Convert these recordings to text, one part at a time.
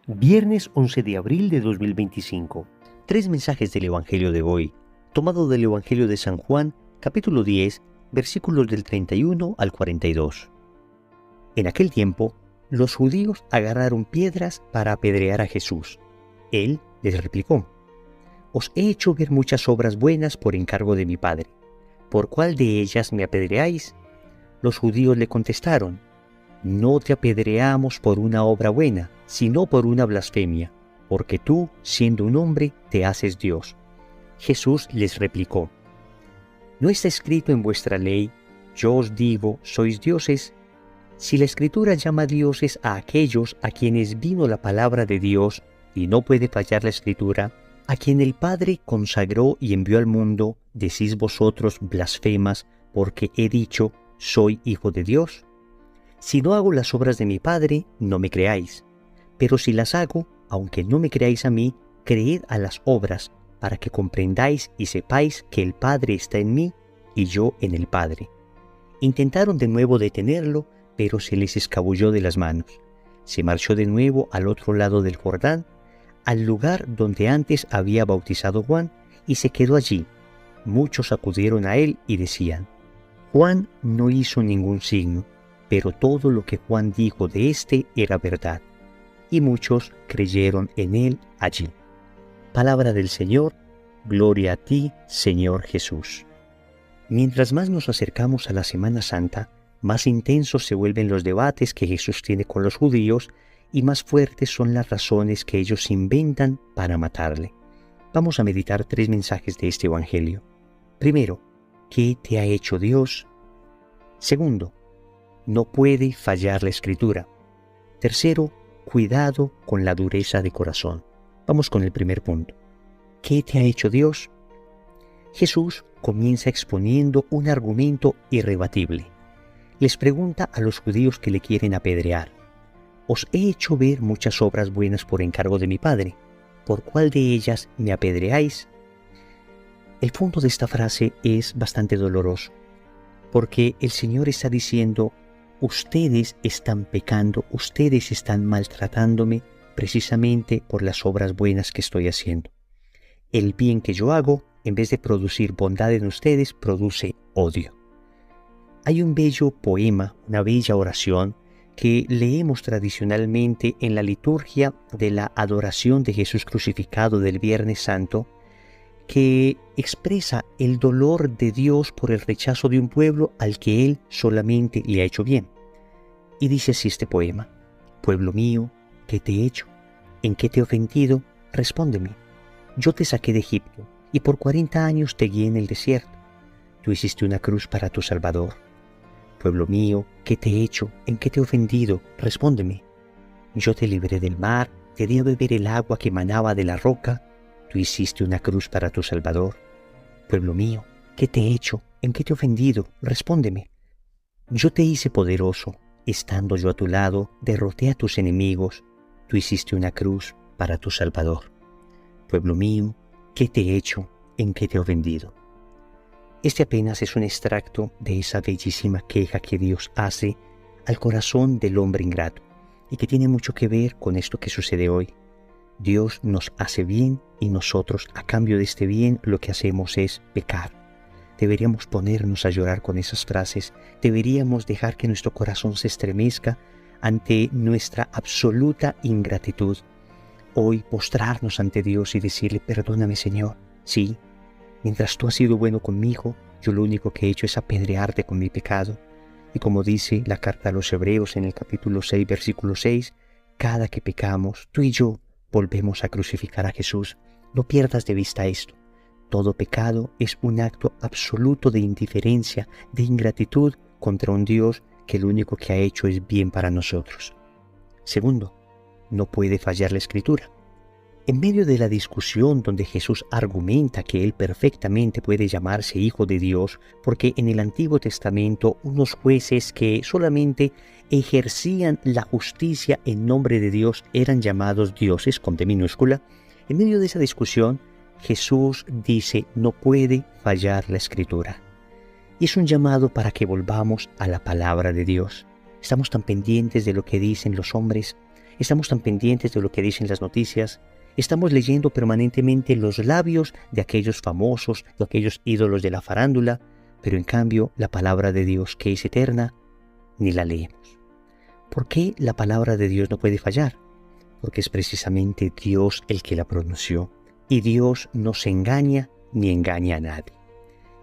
Viernes 11 de abril de 2025. Tres mensajes del Evangelio de hoy, tomado del Evangelio de San Juan, capítulo 10, versículos del 31 al 42. En aquel tiempo, los judíos agarraron piedras para apedrear a Jesús. Él les replicó: «Os he hecho ver muchas obras buenas por encargo de mi Padre. ¿Por cuál de ellas me apedreáis?». Los judíos le contestaron: «No te apedreamos por una obra buena, sino por una blasfemia, porque tú, siendo un hombre, te haces Dios». Jesús les replicó: «¿No está escrito en vuestra ley, yo os digo, sois dioses? Si la Escritura llama dioses a aquellos a quienes vino la palabra de Dios, y no puede fallar la Escritura, a quien el Padre consagró y envió al mundo, decís vosotros blasfemas, porque he dicho, soy hijo de Dios. Si no hago las obras de mi Padre, no me creáis. Pero si las hago, aunque no me creáis a mí, creed a las obras, para que comprendáis y sepáis que el Padre está en mí y yo en el Padre». Intentaron de nuevo detenerlo, pero se les escabulló de las manos. Se marchó de nuevo al otro lado del Jordán, al lugar donde antes había bautizado Juan, y se quedó allí. Muchos acudieron a él y decían: «Juan no hizo ningún signo, pero todo lo que Juan dijo de éste era verdad». Y muchos creyeron en él allí. Palabra del Señor, gloria a ti, Señor Jesús. Mientras más nos acercamos a la Semana Santa, más intensos se vuelven los debates que Jesús tiene con los judíos y más fuertes son las razones que ellos inventan para matarle. Vamos a meditar tres mensajes de este Evangelio. Primero, ¿qué te ha hecho Dios? Segundo, no puede fallar la Escritura. Tercero, cuidado con la dureza de corazón. Vamos con el primer punto. ¿Qué te ha hecho Dios? Jesús comienza exponiendo un argumento irrebatible. Les pregunta a los judíos que le quieren apedrear: «Os he hecho ver muchas obras buenas por encargo de mi Padre. ¿Por cuál de ellas me apedreáis?». El fondo de esta frase es bastante doloroso, porque el Señor está diciendo: ustedes están pecando, ustedes están maltratándome precisamente por las obras buenas que estoy haciendo. El bien que yo hago, en vez de producir bondad en ustedes, produce odio. Hay un bello poema, una bella oración que leemos tradicionalmente en la liturgia de la adoración de Jesús crucificado del Viernes Santo, que expresa el dolor de Dios por el rechazo de un pueblo al que Él solamente le ha hecho bien. Y dice así este poema: «Pueblo mío, ¿qué te he hecho? ¿En qué te he ofendido? Respóndeme. Yo te saqué de Egipto, y por 40 años te guié en el desierto. Tú hiciste una cruz para tu Salvador. Pueblo mío, ¿qué te he hecho? ¿En qué te he ofendido? Respóndeme. Yo te libré del mar, te di a beber el agua que manaba de la roca. Tú hiciste una cruz para tu Salvador. Pueblo mío, ¿qué te he hecho? ¿En qué te he ofendido? Respóndeme. Yo te hice poderoso, estando yo a tu lado, derroté a tus enemigos. Tú hiciste una cruz para tu Salvador. Pueblo mío, ¿qué te he hecho? ¿En qué te he ofendido?». Este apenas es un extracto de esa bellísima queja que Dios hace al corazón del hombre ingrato y que tiene mucho que ver con esto que sucede hoy. Dios nos hace bien y nosotros, a cambio de este bien, lo que hacemos es pecar. Deberíamos ponernos a llorar con esas frases, deberíamos dejar que nuestro corazón se estremezca ante nuestra absoluta ingratitud. Hoy postrarnos ante Dios y decirle: «Perdóname, Señor, sí, mientras tú has sido bueno conmigo, yo lo único que he hecho es apedrearte con mi pecado». Y como dice la carta a los Hebreos en el capítulo 6, versículo 6, cada que pecamos, tú y yo volvemos a crucificar a Jesús. No pierdas de vista esto. Todo pecado es un acto absoluto de indiferencia, de ingratitud contra un Dios que lo único que ha hecho es bien para nosotros. Segundo, no puede fallar la Escritura. En medio de la discusión donde Jesús argumenta que Él perfectamente puede llamarse Hijo de Dios, porque en el Antiguo Testamento unos jueces que solamente ejercían la justicia en nombre de Dios eran llamados dioses con D minúscula, en medio de esa discusión Jesús dice: no puede fallar la Escritura. Y es un llamado para que volvamos a la palabra de Dios. Estamos tan pendientes de lo que dicen los hombres, Estamos tan pendientes de lo que dicen las noticias. Estamos leyendo permanentemente los labios de aquellos famosos, de aquellos ídolos de la farándula, pero en cambio la palabra de Dios, que es eterna, ni la leemos. ¿Por qué la palabra de Dios no puede fallar? Porque es precisamente Dios el que la pronunció. Y Dios no se engaña ni engaña a nadie.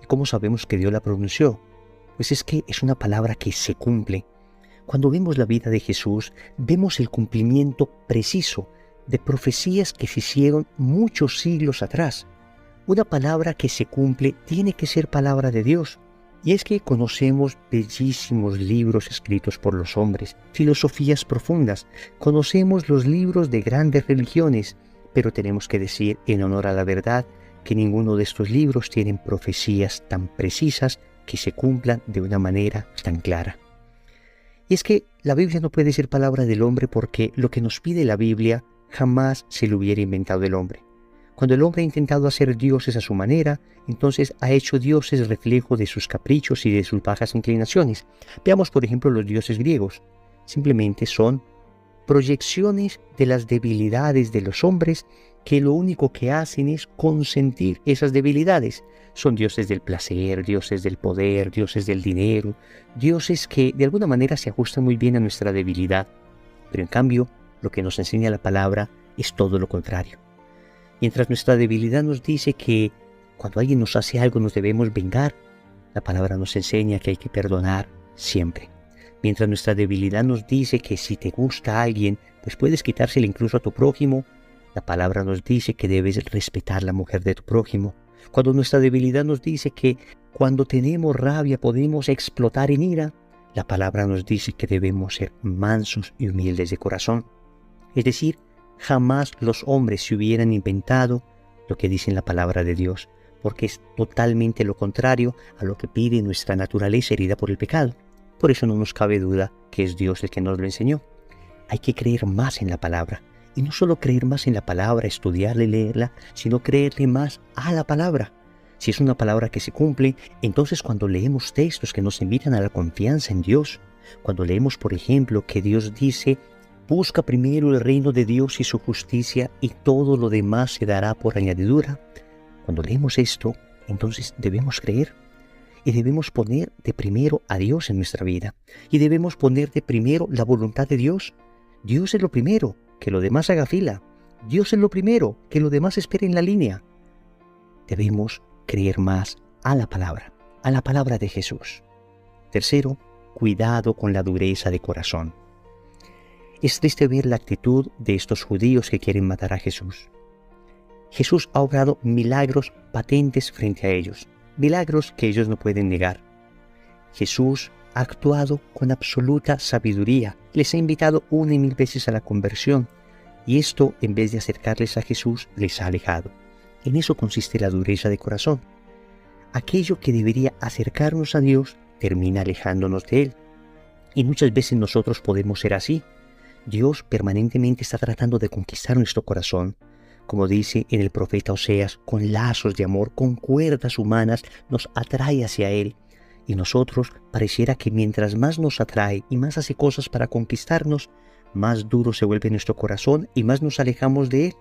¿Y cómo sabemos que Dios la pronunció? Pues es que es una palabra que se cumple. Cuando vemos la vida de Jesús, vemos el cumplimiento preciso de profecías que se hicieron muchos siglos atrás. Una palabra que se cumple tiene que ser palabra de Dios. Y es que conocemos bellísimos libros escritos por los hombres, filosofías profundas, conocemos los libros de grandes religiones, pero tenemos que decir en honor a la verdad que ninguno de estos libros tienen profecías tan precisas que se cumplan de una manera tan clara. Y es que la Biblia no puede ser palabra del hombre porque lo que nos pide la Biblia jamás se lo hubiera inventado el hombre. Cuando el hombre ha intentado hacer dioses a su manera, entonces ha hecho dioses reflejo de sus caprichos y de sus bajas inclinaciones. Veamos, por ejemplo, los dioses griegos. Simplemente son proyecciones de las debilidades de los hombres que lo único que hacen es consentir esas debilidades. Son dioses del placer, dioses del poder, dioses del dinero, dioses que de alguna manera se ajustan muy bien a nuestra debilidad. Pero en cambio, lo que nos enseña la palabra es todo lo contrario. Mientras nuestra debilidad nos dice que cuando alguien nos hace algo nos debemos vengar, la palabra nos enseña que hay que perdonar siempre. Mientras nuestra debilidad nos dice que si te gusta a alguien, pues puedes quitársela incluso a tu prójimo, la palabra nos dice que debes respetar la mujer de tu prójimo. Cuando nuestra debilidad nos dice que cuando tenemos rabia podemos explotar en ira, la palabra nos dice que debemos ser mansos y humildes de corazón. Es decir, jamás los hombres se hubieran inventado lo que dice la palabra de Dios, porque es totalmente lo contrario a lo que pide nuestra naturaleza herida por el pecado. Por eso no nos cabe duda que es Dios el que nos lo enseñó. Hay que creer más en la palabra. Y no solo creer más en la palabra, estudiarla y leerla, sino creerle más a la palabra. Si es una palabra que se cumple, entonces cuando leemos textos que nos invitan a la confianza en Dios, cuando leemos, por ejemplo, que Dios dice: busca primero el reino de Dios y su justicia, y todo lo demás se dará por añadidura. Cuando leemos esto, entonces debemos creer. Y debemos poner de primero a Dios en nuestra vida. Y debemos poner de primero la voluntad de Dios. Dios es lo primero, que lo demás haga fila. Dios es lo primero, que lo demás espere en la línea. Debemos creer más a la palabra de Jesús. Tercero, cuidado con la dureza de corazón. Es triste ver la actitud de estos judíos que quieren matar a Jesús. Jesús ha obrado milagros patentes frente a ellos, milagros que ellos no pueden negar. Jesús ha actuado con absoluta sabiduría, les ha invitado 1 y 1000 veces a la conversión, y esto, en vez de acercarles a Jesús, les ha alejado. En eso consiste la dureza de corazón. Aquello que debería acercarnos a Dios termina alejándonos de Él. Y muchas veces nosotros podemos ser así. Dios permanentemente está tratando de conquistar nuestro corazón. Como dice en el profeta Oseas, con lazos de amor, con cuerdas humanas, nos atrae hacia Él. Y nosotros pareciera que mientras más nos atrae y más hace cosas para conquistarnos, más duro se vuelve nuestro corazón y más nos alejamos de Él.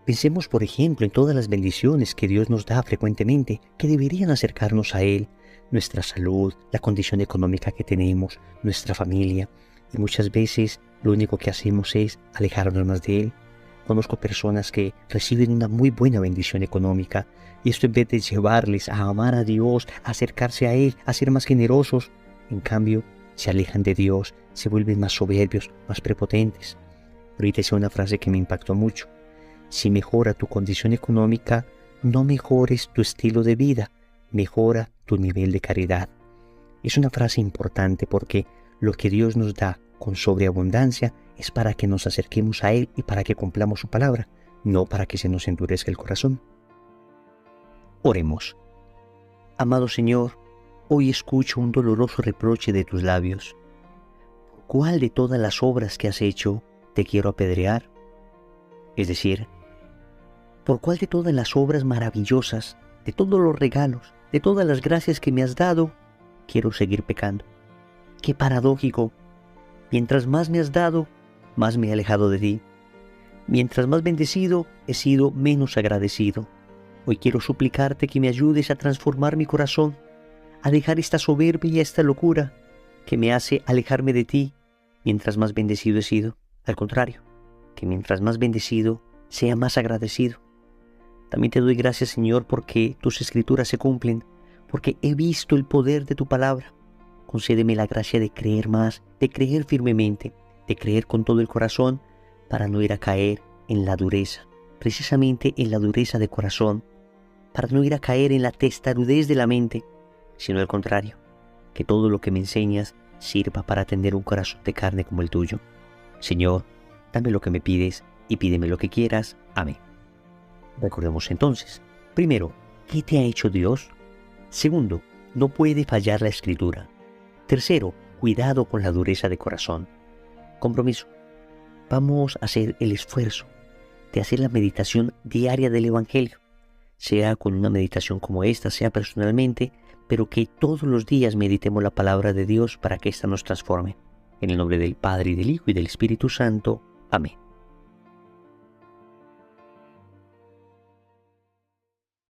Pensemos, por ejemplo, en todas las bendiciones que Dios nos da frecuentemente, que deberían acercarnos a Él. Nuestra salud, la condición económica que tenemos, nuestra familia. Y muchas veces lo único que hacemos es alejarnos más de Él. Conozco personas que reciben una muy buena bendición económica y esto en vez de llevarles a amar a Dios, a acercarse a Él, a ser más generosos, en cambio se alejan de Dios, se vuelven más soberbios, más prepotentes. Ahorita hice una frase que me impactó mucho. Si mejora tu condición económica, no mejores tu estilo de vida, mejora tu nivel de caridad. Es una frase importante porque lo que Dios nos da con sobreabundancia es para que nos acerquemos a Él y para que cumplamos su palabra, no para que se nos endurezca el corazón. Oremos. Amado Señor, hoy escucho un doloroso reproche de tus labios. ¿Por cuál de todas las obras que has hecho te quiero apedrear? Es decir, ¿por cuál de todas las obras maravillosas, de todos los regalos, de todas las gracias que me has dado, quiero seguir pecando? Qué paradójico. Mientras más me has dado, más me he alejado de ti. Mientras más bendecido, he sido menos agradecido. Hoy quiero suplicarte que me ayudes a transformar mi corazón, a dejar esta soberbia y esta locura que me hace alejarme de ti mientras más bendecido he sido. Al contrario, que mientras más bendecido, sea más agradecido. También te doy gracias, Señor, porque tus escrituras se cumplen, porque he visto el poder de tu palabra. Concédeme la gracia de creer más, de creer firmemente, de creer con todo el corazón, para no ir a caer en la dureza, precisamente en la dureza de corazón, para no ir a caer en la testarudez de la mente, sino al contrario, que todo lo que me enseñas sirva para tener un corazón de carne como el tuyo. Señor, dame lo que me pides y pídeme lo que quieras. Amén. Recordemos entonces, primero, ¿qué te ha hecho Dios? Segundo, no puede fallar la Escritura. Tercero, cuidado con la dureza de corazón. Compromiso. Vamos a hacer el esfuerzo de hacer la meditación diaria del Evangelio, sea con una meditación como esta, sea personalmente, pero que todos los días meditemos la palabra de Dios para que ésta nos transforme. En el nombre del Padre, y del Hijo, y del Espíritu Santo. Amén.